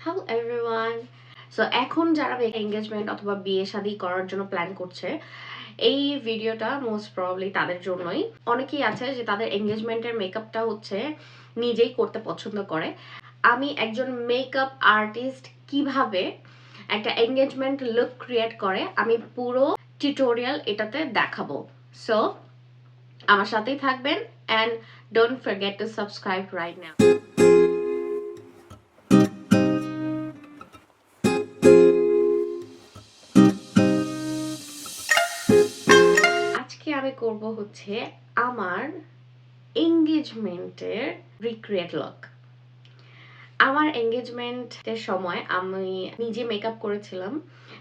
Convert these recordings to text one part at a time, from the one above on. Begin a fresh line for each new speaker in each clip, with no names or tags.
Hello everyone. So এখন যারা engagement অথবা বিয়ে শাদী করার জন্য প্ল্যান করছে, এই ভিডিওটা মোস্ট প্রবাবলি তাদের জন্যই। অনেকেই আছে যে তাদের এঙ্গেজমেন্টের মেকআপটা হচ্ছে নিজেই করতে পছন্দ করে। আমি একজন মেকআপ আর্টিস্ট কিভাবে একটা এঙ্গেজমেন্ট লুক ক্রিয়েট করে আমি পুরো টিউটোরিয়াল এটাতে দেখাবো। সো আমার সাথেই থাকবেন and don't forget to subscribe right now. আজকে আমি করব হচ্ছে আমার এঙ্গেজমেন্টের রিক্রিয়েট লুক। আমার এঙ্গেজমেন্টের সময় আমি নিজে মেকআপ করেছিলাম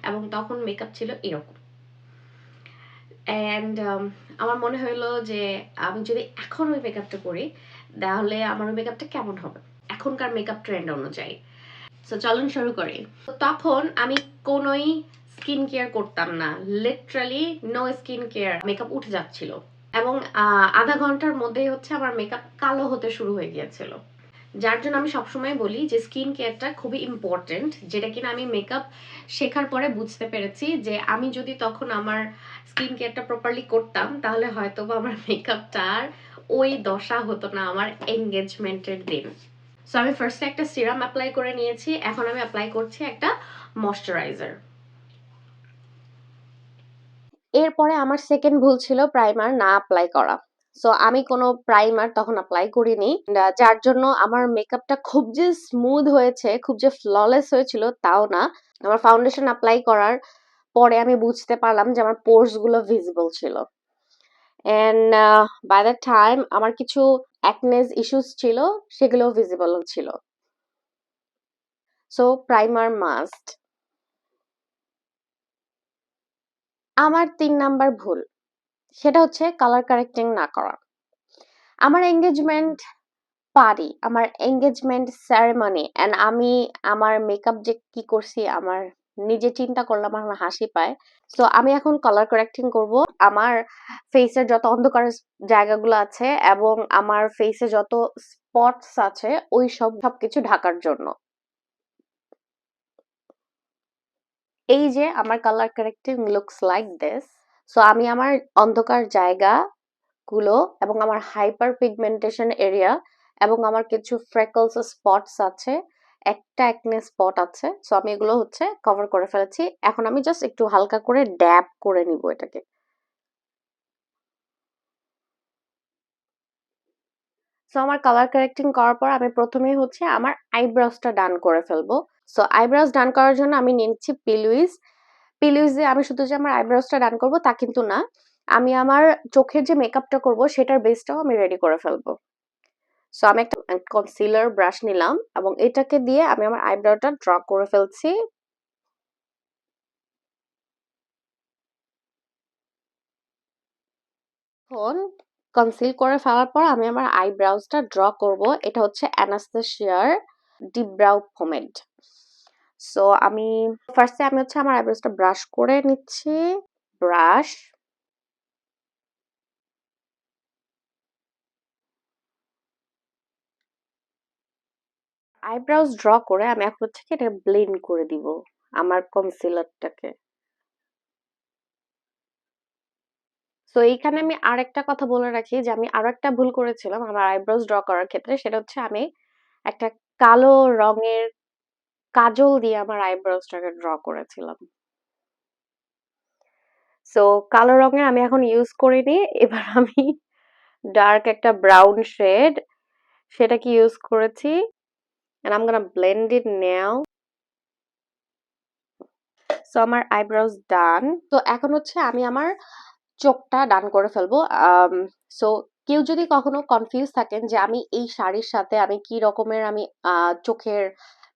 এবং তখন মেকআপ ছিল এরকম। অ্যান্ড আমার মনে হলো যে আমি যদি এখন ওই মেকআপটা করি তাহলে আমার ওই মেকআপটা কেমন হবে এখনকার মেকআপ ট্রেন্ড অনুযায়ী। সো চলুন শুরু করি। তখন আমি কোনোই স্কিন কেয়ার করতাম না, literally no skin care, makeup উঠে যাচ্ছিল এবং আধা ঘন্টার মধ্যেই হচ্ছে আমার মেকআপ কালো হতে শুরু হয়ে গিয়েছিল। যার জন্য আমি সবসময় বলি যে স্কিন কেয়ারটা খুবই ইম্পর্টেন্ট, যেটা কিনা আমি মেকআপ শেখার পরে বুঝতে পেরেছি যে আমি যদি তখন আমার স্কিন কেয়ারটা প্রপারলি করতাম তাহলে হয়তো বা আমার মেকআপটার ওই দশা হতো না আমার এঙ্গেজমেন্টের দিন। সো আমি ফার্স্টে একটা সিরাম অ্যাপ্লাই করে নিয়েছি, এখন আমি অ্যাপ্লাই করছি একটা ময়শ্চারাইজার। এরপরে আমার সেকেন্ড ভুল ছিল প্রাইমার না অ্যাপ্লাই করা। সো আমি কোনো প্রাইমার তখন অ্যাপ্লাই করিনি, যার জন্য আমার মেকআপটা খুব যে স্মুথ হয়েছে, খুব যে ফ্ললেস হয়েছিল তাও না। আমার ফাউন্ডেশন অ্যাপ্লাই করার পরে আমি বুঝতে পারলাম যে আমার পোর্স গুলো ভিজিবল ছিল। এন্ড বাই দ্য টাইম আমার কিছু অ্যাকনেস ইস্যুস ছিল, সেগুলো ভিজিবল ছিল। So primer must. আমার ৩ নাম্বার ভুল, সেটা হচ্ছে কালার কারেক্টিং না করা। আমার এঙ্গেজমেন্ট পারি, আমার এঙ্গেজমেন্ট সেরেমনি এন্ড আমি আমার মেকআপ যে কি করছি আমার নিজে চিন্তা করলাম আমার হাসি পায়। সো আমি এখন কালার কারেক্টিং করব আমার ফেসের যত অন্ধকার জায়গাগুলো আছে এবং আমার ফেসে যত স্পটস আছে ওই সবকিছু ঢাকার জন্য। এই যে আমার colour correcting looks like this. So আমি আমার অন্ধকার জায়গা গুলো এবং আমার হাইপার পিগমেন্টেশন এরিয়া এবং আমার কিছু ফ্রেকলস স্পটস আছে, একটা একনে স্পট আছে, সো আমি এগুলো হচ্ছে কভার করে ফেলেছি। এখন আমি জাস্ট একটু হালকা করে ড্যাব করে নিব এটাকে। সো আমার কালার কারেক্টিং করার পর আমি প্রথমেই হচ্ছে আমার আইব্রাউসটা ডান করে ফেলবো। সো আইব্রাউস ডান করার জন্য আমি নিচ্ছি পিলুইজ। পিলুইজে আমি শুধু যে আমার আইব্রাউসটা ডান করব তা কিন্তু না, আমি আমার চোখের যে মেকআপটা করব সেটার বেসটাও আমি রেডি করে ফেলবো। সো আমি একটা কনসিলার ব্রাশ নিলাম এবং এটাকে দিয়ে আমি আমার আইব্রোটা ড্র করে ফেলছি। এখন কনসিল করে ফেলার পর আমি আমার আইব্রাউজটা ড্র করব। এটা হচ্ছে অ্যানাস্তাসিয়ার ডিপ ব্রাউ পমেড। সো আমি ফার্স্টে আমি হচ্ছে আমার আইব্রাউজটা ব্রাশ করে নিচ্ছি। ব্রাশ, আইব্রাউজ ড্র করে আমি এখন হচ্ছে এটা ব্লেন্ড করে দিব আমার কনসিলারটাকে। তো এইখানে আমি আরেকটা কথা বলে রাখি যে আমি আরো একটা ভুল করেছিলাম আমার আইব্রোজ ড্র করার ক্ষেত্রে, সেটা হচ্ছে আমি একটা কালো রঙের কাজল দিয়ে আমার আইব্রোজটাকে ড্র করেছিলাম। সো কালো রঙের আমি এখন ইউজ করিনি, এবার আমি ডার্ক একটা ব্রাউন শেড সেটাকে ইউজ করেছি and I'm gonna blend it now. So আমার আইব্রোজ ডান। তো এখন হচ্ছে আমি আমার চোখটা ডান করে ফেলবো। সো কেউ যদি কখনো কনফিউজ থাকেন যে আমি এই শাড়ির সাথে আমি কি রকমের আমি চোখের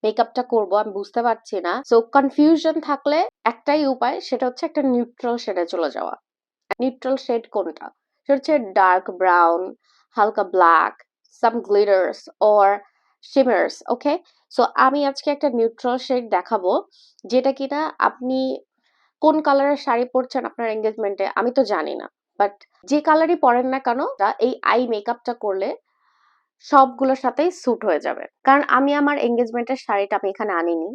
মেকআপটা করব আমি বুঝতে পারছি না, সো কনফিউশন থাকলে একটাই উপায়, সেটা হচ্ছে একটা নিউট্রাল শেডে চলে যাওয়া। নিউট্রাল শেড কোনটা? সেটা হচ্ছে ডার্ক ব্রাউন, হালকা black, some glitters or shimmers. Okay, so আমি আজকে একটা নিউট্রাল শেড দেখাবো যেটা কিনা আপনি কোন কালারের শাড়ি পরছেন আপনার এঙ্গেজমেন্টে আমি তো জানি না, বাট যে কালারই পরেন না কেন এই আই মেকআপটা করলে সবগুলোর সাথেই স্যুট হয়ে যাবে। কারণ আমি আমার এনগেজমেন্টের শাড়িটা আমি এখানে আনিনি।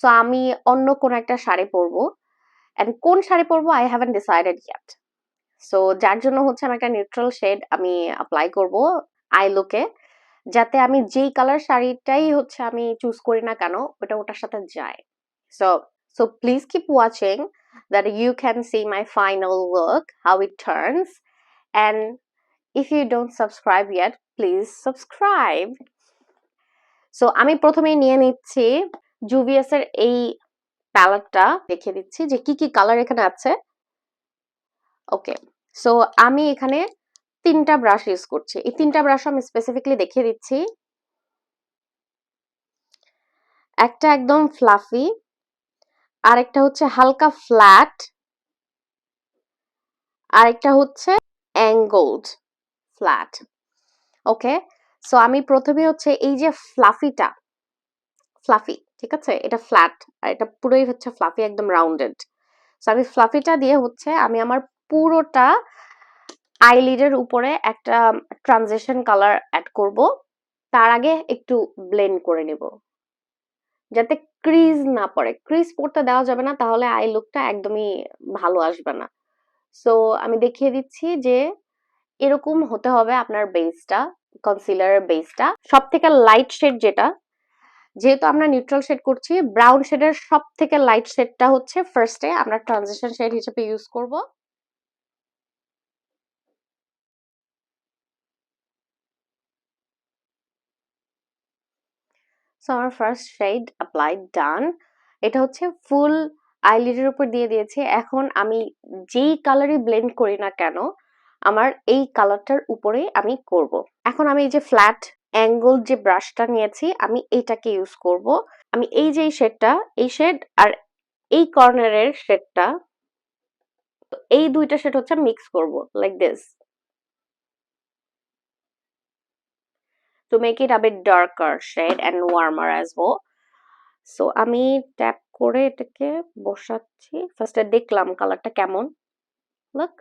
সো আমি অন্য কোনো একটা শাড়ি পরবো। এন্ড কোন শাড়ি পরবো I haven't decided yet. So যার জন্য হচ্ছে আমি একটা নিউট্রাল শেড আমি অ্যাপ্লাই করব আই লুকে, যাতে আমি যেই কালার শাড়িটাই হচ্ছে আমি চুজ করি না কেন ওটা ওটার সাথে যায়। So so please keep watching that you can see my final look, how it turns. And if you don't subscribe yet, please subscribe. So আমি প্রথমেই নিয়ে নিচ্ছি জুভিয়াস এর এই প্যালেটটা, দেখিয়ে দিচ্ছি যে কি কি কালার এখানে আছে। ওকে, সো আমি এখানে 3টা ব্রাশ ইউজ করছি। এই 3টা ব্রাশ আমি স্পেসিফিকলি দেখিয়ে দিচ্ছি। একটা একদম ফ্লাফি, আরেকটা হচ্ছে হালকা ফ্ল্যাট, আরেকটা হচ্ছে অ্যাঙ্গলড ফ্ল্যাট। ওকে, সো আমি প্রথমে হচ্ছে এই যে ফ্লাফি, ঠিক আছে, এটা ফ্ল্যাট আর এটা পুরোই হচ্ছে ফ্লাফি, একদম রাউন্ডেড। সো আমি ফ্লাফিটা দিয়ে হচ্ছে আমি আমার পুরোটা আইলিডের উপরে একটা ট্রানজিশন কালার অ্যাড করব। তার আগে একটু ব্লেন্ড করে নিব যাতে ক্রিজ না পড়ে। ক্রিজ পড়তে দেওয়া যাবে না, তাহলে আই লুকটা একদমই ভালো আসবে না। সো আমি দেখিয়ে দিচ্ছি যে এরকম হতে হবে আপনার বেসটা, কনসিলারের বেসটা। সব থেকে লাইট শেড যেটা, যেহেতু আমরা নিউট্রাল শেড করছি, ব্রাউন শেডের সব থেকে লাইট শেডটা হচ্ছে ফার্স্টে আমরা ট্রানজিশন শেড হিসেবে ইউজ করব। সো আমার ফার্স্ট শেড অ্যাপ্লাইড, ডান। এটা হচ্ছে ফুল আইলিডের উপর দিয়ে দিয়েছি। এখন আমি যেই কালারই ব্লেন্ড করি না কেন আমার এই কালারটার উপরে আমি করব। এখন আমি এই যে ফ্ল্যাট অ্যাঙ্গল যে ব্রাশটা নিয়েছি আমি এইটাকে ইউজ করব। আমি এই যে শেডটা, এই শেড আর এই কর্নারের শেডটা, এই দুইটা শেড হচ্ছে মিক্স করব like this to make it a bit darker shade and warmer as well. So আমি ট্যাপ করে এটাকে বসাচ্ছি। ফার্স্টে দেখলাম কালারটা কেমন, লুক।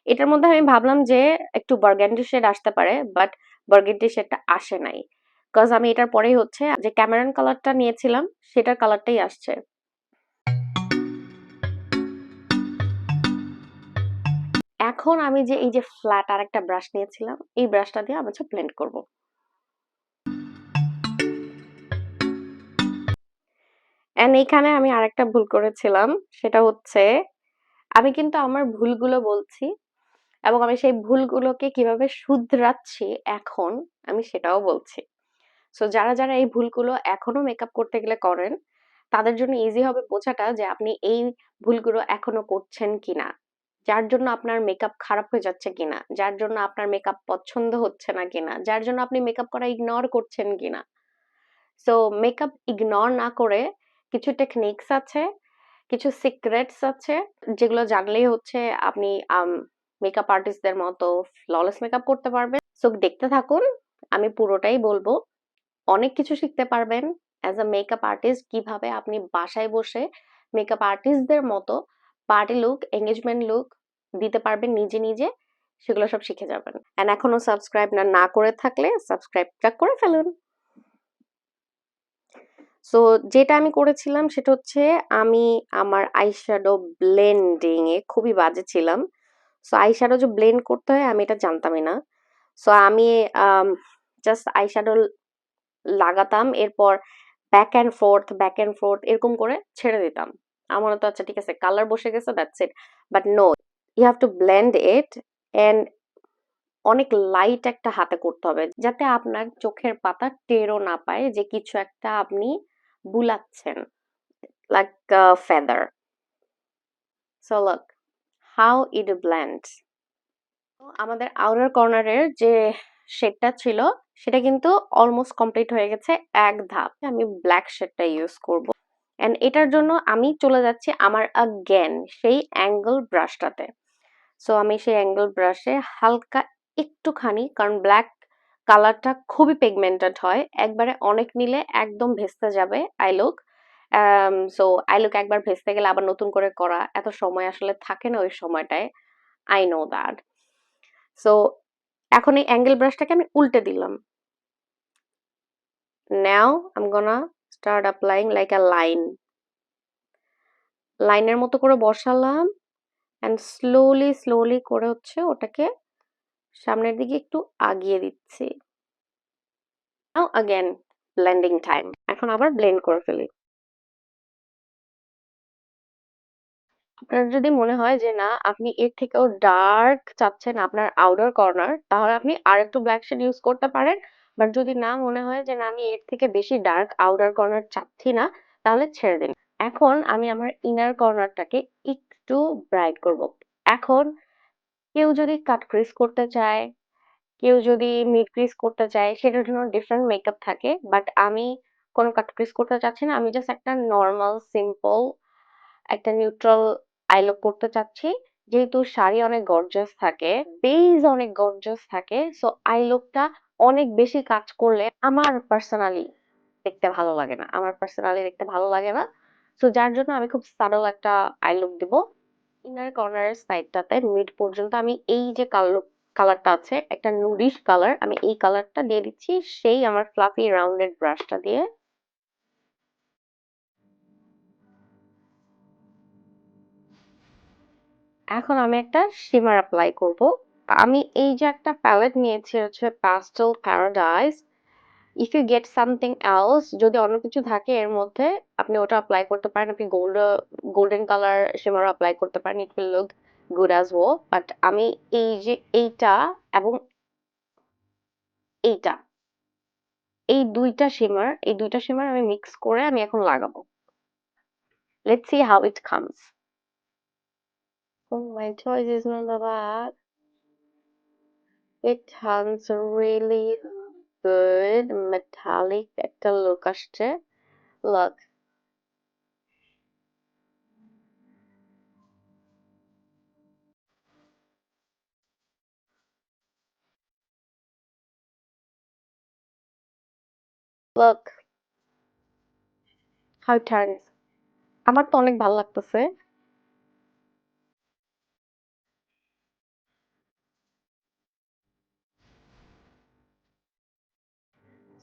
এটার মধ্যে আমি ভাবলাম যে একটু বার্গান্ডি শেড আসতে পারে, বাট বার্গান্ডি শেডটা আসে নাই, বিকজ আমি এটার পরেই হচ্ছে যে ক্যামেরন কালারটা নিয়েছিলাম সেটার কালারটাই আসছে। এখন আমি যে এই যে ফ্ল্যাট আর একটা ব্রাশ নিয়েছিলাম এই ব্রাশটা দিয়ে আমি হচ্ছে ব্লেন্ড করব। এন্ড এখানে আমি আরেকটা ভুল করেছিলাম, সেটা হচ্ছে আমি কিন্তু আমার ভুলগুলো বলছি এবং আমি সেই ভুলগুলোকে কিভাবে শুধরাচ্ছি এখন আমি সেটাও বলছি। সো যারা যারা এই ভুলগুলো এখনো মেকআপ করতে গেলে করেন তাদের জন্য ইজি হবে বোঝাটা যে আপনি এই ভুলগুলো এখনো করছেন কিনা, যার জন্য আপনার মেকআপ খারাপ হয়ে যাচ্ছে কিনা, যার জন্য আপনার মেকআপ পছন্দ হচ্ছে না কিনা, যার জন্য আপনি মেকআপ করা ইগনোর করছেন কিনা। সো মেকআপ ইগনোর না করে কিছু টেকনিক্স আছে, কিছু সিক্রেটস আছে যেগুলো জানলেই হচ্ছে আপনি মেকআপ আর্টিস্টদের মতো ফ্ললেস মেকআপ করতে পারবেন। সো দেখতে থাকুন, আমি পুরোটাই বলবো। অনেক কিছু শিখতে পারবেন অ্যাজ আ মেকআপ আর্টিস্ট, কিভাবে আপনি বাসায় বসে মেকআপ আর্টিস্টদের মতো পার্টি লুক, এঙ্গেজমেন্ট লুক দিতে পারবেন নিজে নিজে, সেগুলো সব শিখে যাবেন। এন্ড এখনো সাবস্ক্রাইব না করে থাকলে সাবস্ক্রাইবটা করে ফেলুন। সো যেটা আমি করেছিলাম সেটা হচ্ছে আমি আমার আইশ্যাডো ব্লেন্ডিং এ খুবই বাজে ছিলাম। সো আইশ্যাডো যে ব্লেন্ড করতে হয় আমি এটা জানতামই না। সো আমি জাস্ট আইশ্যাডো লাগাতাম, এরপর ব্যাক অ্যান্ড ফোর্থ এরকম করে ছেড়ে দিতাম। আমার তো আচ্ছা ঠিক আছে কালার বসে গেছে, that's it. But no, you have to blend it and অনেক লাইট একটা হাতে করতে হবে যাতে আপনার চোখের পাতা টেরও না পায় যে কিছু একটা আপনি বুলাচ্ছেন, like feather. So look how it blends. আমাদের আউটার কর্নারের যে শেডটা ছিল সেটা কিন্তু অলমোস্ট কমপ্লিট হয়ে গেছে এক ধাপ। আমি ব্ল্যাক শেডটা ইউজ করব এন্ড এটার জন্য আমি চলে যাচ্ছি আমার আগেন সেই অ্যাঙ্গেল ব্রাশটাতে। সো আমি সেই অ্যাঙ্গেল ব্রাশে হালকা একটুখানি, কারণ ব্ল্যাক কালারটা খুবই পিগমেন্টেড হয়, একবারে অনেক নিলে একদম ভেস্তে যাবে I look. So I look একবার ভেস্তে গেলে আবার নতুন করে করা এত সময় আসলে থাকে না ওই সময়টায়, আই নো দ্যাট। সো এখন এই অ্যাঙ্গেল ব্রাশটাকে আমি উল্টে দিলাম। নাও I'm gonna start applying like a line. লাইনের মতো করে বসালাম অ্যান্ড স্লোলি করে হচ্ছে ওটাকে সামনের দিকে একটু আগিয়ে দিচ্ছি। নাও again blending time. এখন আবার ব্লেন্ড করে ফেলি। আপনার যদি মনে হয় যে না আপনি এর থেকেও ডার্ক চাচ্ছেন আপনার আউটার কর্নার, তাহলে আপনি আরেকটু ব্ল্যাক শেড ইউজ করতে পারেন। বাট যদি না মনে হয় যে না আমি এর থেকে বেশি ডার্ক আউটার কর্নার চাচ্ছি না, তাহলে ছেড়ে দিন। এখন আমি আমার ইনার কর্নারটাকে একটু ব্রাইট করব। এখন কেউ যদি কাট ক্রিজ করতে চায়, কেউ যদি মিড ক্রিজ করতে চায়, সেটার জন্য ডিফারেন্ট মেকআপ থাকে। বাট আমি কোনো কাট ক্রিজ করতে চাচ্ছি না, আমি জাস্ট একটা নর্মাল সিম্পল একটা নিউট্রাল আই লুক করতে চাচ্ছি। যেহেতু শাড়ি অনেক গর্জিয়াস থাকে, বেজ অনেক গর্জিয়াস থাকে, সো আই লুকটা অনেক বেশি কাজ করলে আমার পার্সোনালি দেখতে ভালো লাগে না। সো যার জন্য আমি খুব সাটল একটা আই লুক দিব। ইনার কর্নারের সাইডটাতে মিড পর্যন্ত আমি এই যে কালারটা আছে একটা নুডিশ কালার, আমি এই কালারটা দিয়ে দিচ্ছি সেই আমার ফ্লাফি রাউন্ডেড ব্রাশটা দিয়ে। এখন আমি একটা শিমার অ্যাপ্লাই করব। আমি এই যে একটা প্যালেট নিয়েছি হচ্ছে pastel paradise. If you get something else, যদি অন্য কিছু থাকে এর মধ্যে, আপনি ওটা অ্যাপ্লাই করতে পারেন। আপনি গোল্ডেন কালার শিমার অ্যাপ্লাই করতে পারেন, it will look good as well. But আমি এই যে এইটা এবং এইটা, এই দুইটা শিমার আমি মিক্স করে আমি এখন লাগাবো। Let's see how it comes. Oh, my choice is not bad. It has really good metallic একটা লুক আসছে। Look, look how it turns. আমার তো অনেক ভালো লাগতেছে।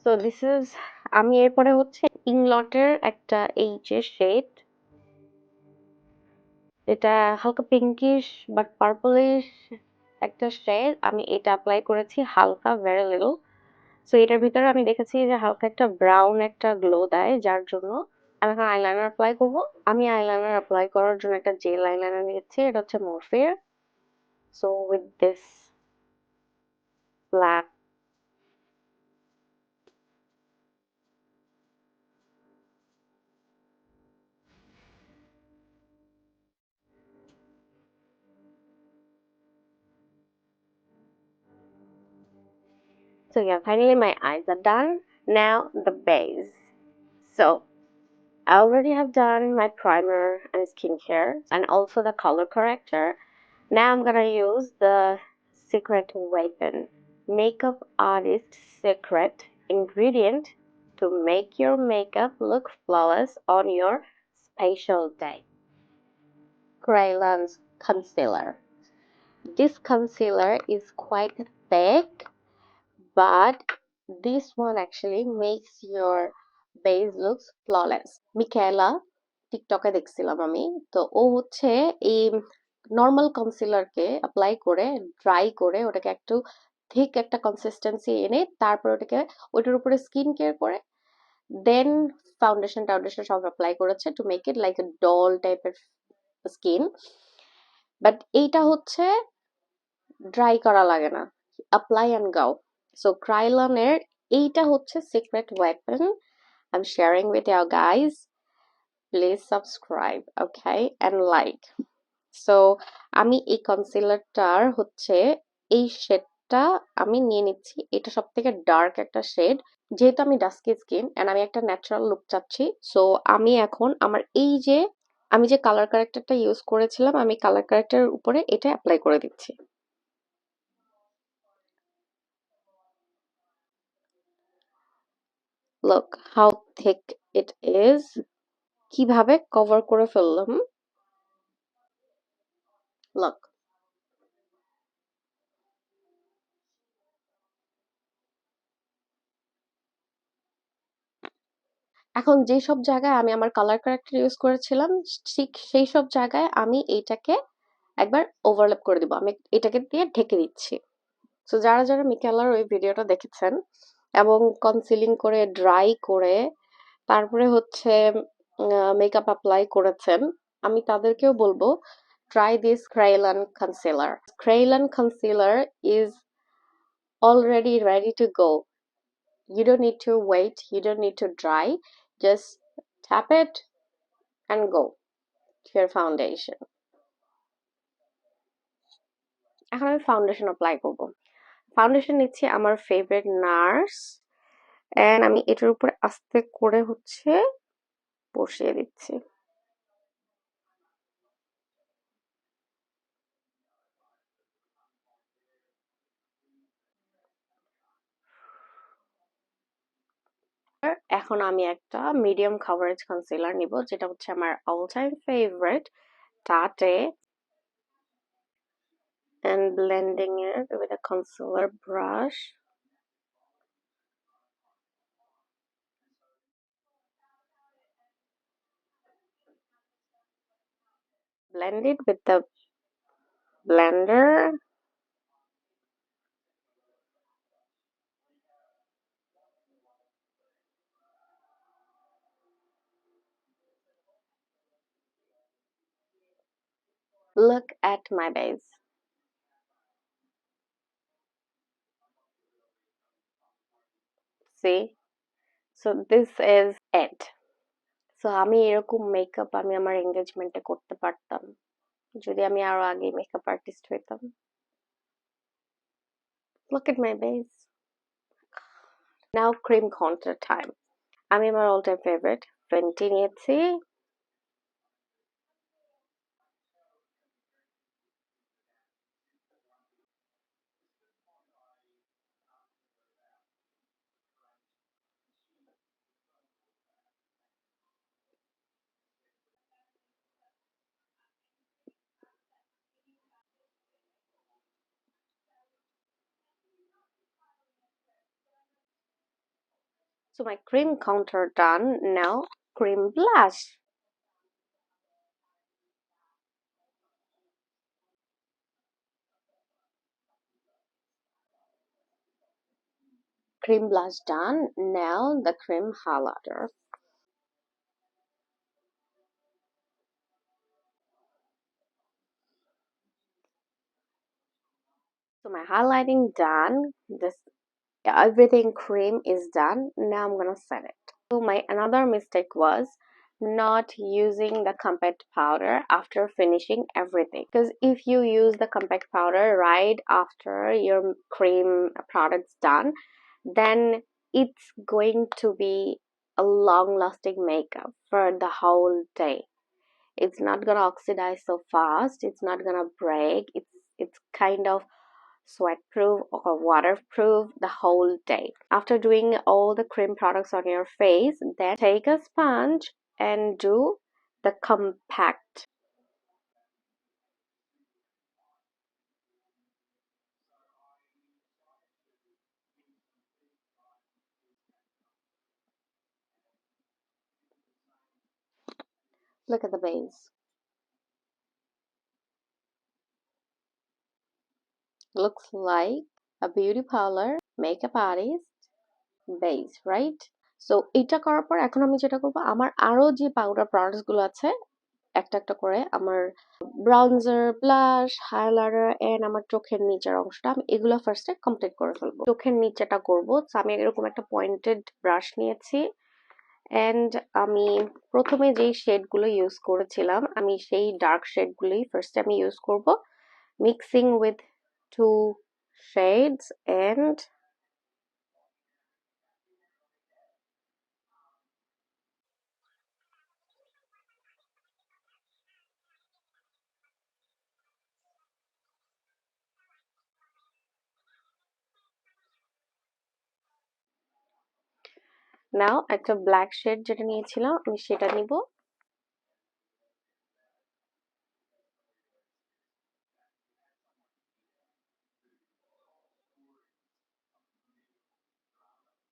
So this is, আমি এরপরে হচ্ছে ইংলটের একটা এই যে শেড, এটা হালকা পিঙ্কিশ বাট পার্পলিশ একটা শেড, আমি এটা অ্যাপ্লাই করেছি হালকা, ভেরি লিটল। সো এটার ভিতরে আমি দেখেছি যে হালকা একটা ব্রাউন একটা গ্লো দেয়, যার জন্য আমি এখন আইলাইনার অ্যাপ্লাই করব। আমি আইলাইনার অ্যাপ্লাই করার জন্য একটা জেল আইলাইনার নিয়েছি, এটা হচ্ছে মরফের। So with this black, so yeah, finally my eyes are done. Now the base. So I already have done my primer and skincare and also the color corrector. Now I'm gonna use the secret weapon, makeup artist secret ingredient to make your makeup look flawless on your special day. Krayon's concealer. This concealer is quite thick, but this one actually makes your base looks flawless. মিকাela টিকটকে দেখছিলাম আমি, তো ও হচ্ছে এই normal কনসিলারকে apply করে dry করে ওটাকে একটু থিক একটা কনসিস্টেন্সি এনে তারপর ওটাকে ওইটার উপরে স্কিন কেয়ার করে দেন ফাউন্ডেশন টাউন্ডেশন সব অ্যাপ্লাই করেছে to make it like a doll টাইপের স্কিন। বাট এইটা হচ্ছে ড্রাই করা লাগে না, অ্যাপ্লাই অ্যান্ড গাও। সো ক্রাইলনের এইটা হচ্ছে secret weapon. I'm sharing with you guys. Please subscribe, okay, and like. So আমি এই কনসিলারটার হচ্ছে এই শেডটা আমি নিয়ে নিচ্ছি। এটা সব থেকে ডার্ক একটা শেড, যেহেতু আমি ডাস্কি স্কিন এন্ড আমি একটা ন্যাচারাল লুক চাচ্ছি। সো আমি এখন আমার এই যে আমি যে কালার কারেক্টরটা ইউজ করেছিলাম, আমি কালার কারেক্টরের উপরে এটা অ্যাপ্লাই করে দিচ্ছি। Look how thick it is. কিভাবে কভার করে ফেললাম। Look. এখন যেসব জায়গায় আমি আমার কালার কারেক্টর ইউজ করেছিলাম, ঠিক সেই সব জায়গায় আমি এইটাকে একবার ওভারল্যাপ করে দিব। আমি এটাকে দিয়ে ঢেকে দিচ্ছি। সো যারা যারা মিকেলার ওই ভিডিওটা দেখেছেন এবং কনসিলিং করে ড্রাই করে তারপরে হচ্ছে মেকআপ অ্যাপ্লাই করেছেন, আমি তাদেরকেও বলবো try this Kryolan concealer. Kryolan concealer is already ready to go. You don't need to wait, you don't need to dry, just tap it and go to your foundation. এখন আমি foundation apply করব। Foundation নিচ্ছি আমার favourite nurse, and আমি এটার উপরে আস্তে করে হচ্ছে বসিয়ে দিচ্ছি। এখন আমি একটা মিডিয়াম কভারেজ কনসিলার নিব, যেটা হচ্ছে আমার অল টাইম ফেভারিট টাটে, and blending it with a concealer brush. Blend it with the blender. Look at my base. See? So this is it. So আমি এরকম মেকআপ আমি আমার এঙ্গেজমেন্টে করতে পারতাম যদি আমি আরো আগে মেকআপ আর্টিস্ট হইতাম। Look at my base. Now cream contour time. আমি আমার অল টাইম ফেভারিট ফেন্টি নিয়েছি। So my cream contour done. Now cream blush. Cream blush done. Now the cream highlighter. So my highlighting done. This everything cream is done. Now I'm gonna set it. So my another mistake was not using the compact powder after finishing everything, because if you use the compact powder right after your cream product's done, then it's going to be a long lasting makeup for the whole day. It's not gonna oxidize so fast, it's not gonna break, it's kind of sweat proof or waterproof the whole day. After doing all the cream products on your face, then take a sponge and do the compact. Look at the base. Looks like a beauty parlor makeup artist base, right? So এটা করার পর এখন আমি যেটা করব, আমার আরো যে পাউডার প্রোডাক্টস গুলো আছে একটা একটা করে আমার ব্রাউনজার, ব্লাশ, হাইলাইটার এন্ড আমার চোখের নিচের অংশটা আমি এগুলো ফার্স্টে কমপ্লিট করে ফেলবো। চোখের নিচেটা করব, তো আমি এরকম একটা পয়েন্টেড ব্রাশ নিয়েছি এন্ড আমি প্রথমে যেই শেডগুলো ইউজ করেছিলাম আমি সেই ডার্ক শেডগুলোই ফার্স্টে আমি ইউজ করব, mixing with two shades and now একটা ব্ল্যাক শেড যেটা নিয়েছিলাম আমি সেটা নিব।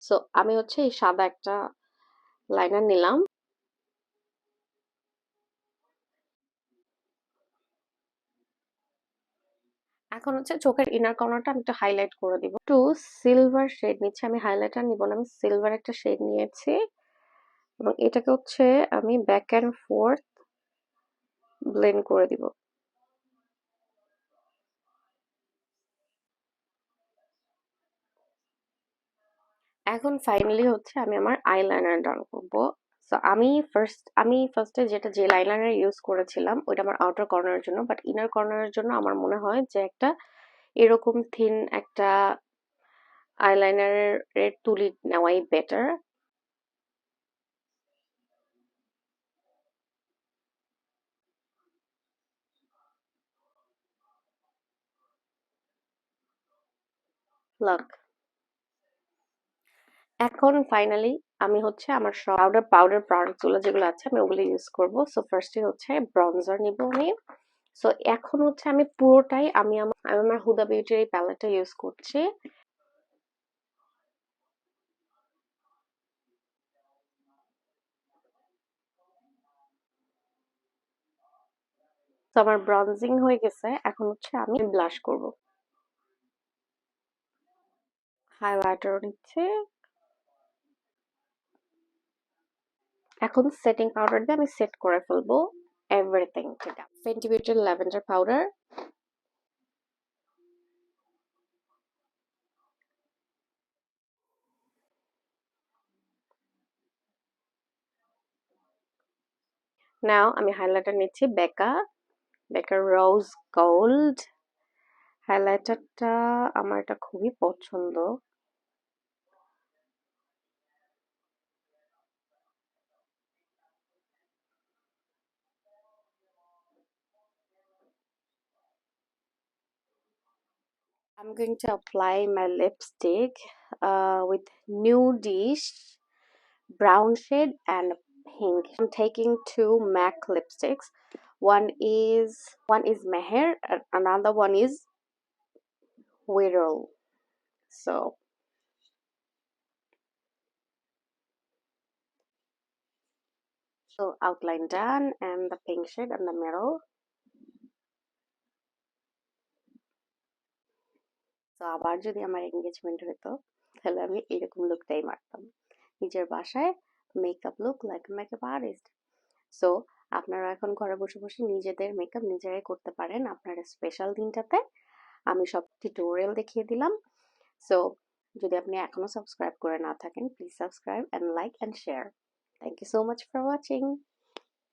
সো আমি হচ্ছে এই সাদা একটা লাইনার নিলাম। এখন হচ্ছে চোখের ইনার কর্নারটা আমি একটু হাইলাইট করে দিব। একটু সিলভার শেড নিচ্ছি, আমি হাইলাইটার নিব না, আমি সিলভার একটা শেড নিয়েছি এবং এটাকে হচ্ছে আমি ব্যাক অ্যান্ড ফোর্থ ব্লেন্ড করে দিব। এখন ফাইনালি হচ্ছে আমি আমার আইলাইনার ডান করব। সো আমি ফার্স্টে যে লাইনার ইউজ করেছিলাম ওইটা আমার আউটার কর্নারের জন্য, বাট ইনার কর্নারের জন্য আমার মনে হয় যে একটা এরকম থিন একটা আইলাইনারের তুলি নেওয়াই বেটার। লাক। এখন ফাইনালি আমি হচ্ছে আমার সব পাউডার প্রোডাক্ট গুলো যেগুলো আছে আমি ওগুলো ইউজ করব। সো ফার্স্টে হচ্ছে ব্রনজার নিব আমি। সো এখন হচ্ছে আমি পুরোটাই আমি আমার হুদা বিউটির এই প্যালেটটা ইউজ করছি। তো আমার ব্রনজিং হয়ে গেছে, এখন হচ্ছে আমি ব্লাশ করব। হাইলাইটার নিচ্ছে। এখন সেটিং পাউডার দিয়ে আমি সেট করে ফেলবো এভরিথিং। ঠিক আছে, ফেন্টি বিউটির ল্যাভেন্ডার পাউডার। নাও আমি হাইলাইটার নিচ্ছি বেকার রোজ গোল্ড হাইলাইটারটা। আমার এটা খুবই পছন্দ। I'm going to apply my lipstick with nudish brown shade and pink. I'm taking two MAC lipsticks. One is Meher and another one is Whirl. So outline done and the pink shade in the middle. তো আবার যদি আমার engagement হতো তাহলে আমি এরকম লুকটাই মারতাম নিজের বাসায়, makeup look like makeup artist. So আপনারা এখন ঘরে বসে বসে নিজেদের মেকআপ নিজেরাই করতে পারেন আপনার স্পেশাল দিনটাতে। আমি সব টিউটোরিয়াল দেখিয়ে দিলাম। সো যদি আপনি এখনো সাবস্ক্রাইব করে না থাকেন please subscribe and like and share. Thank you so much for watching.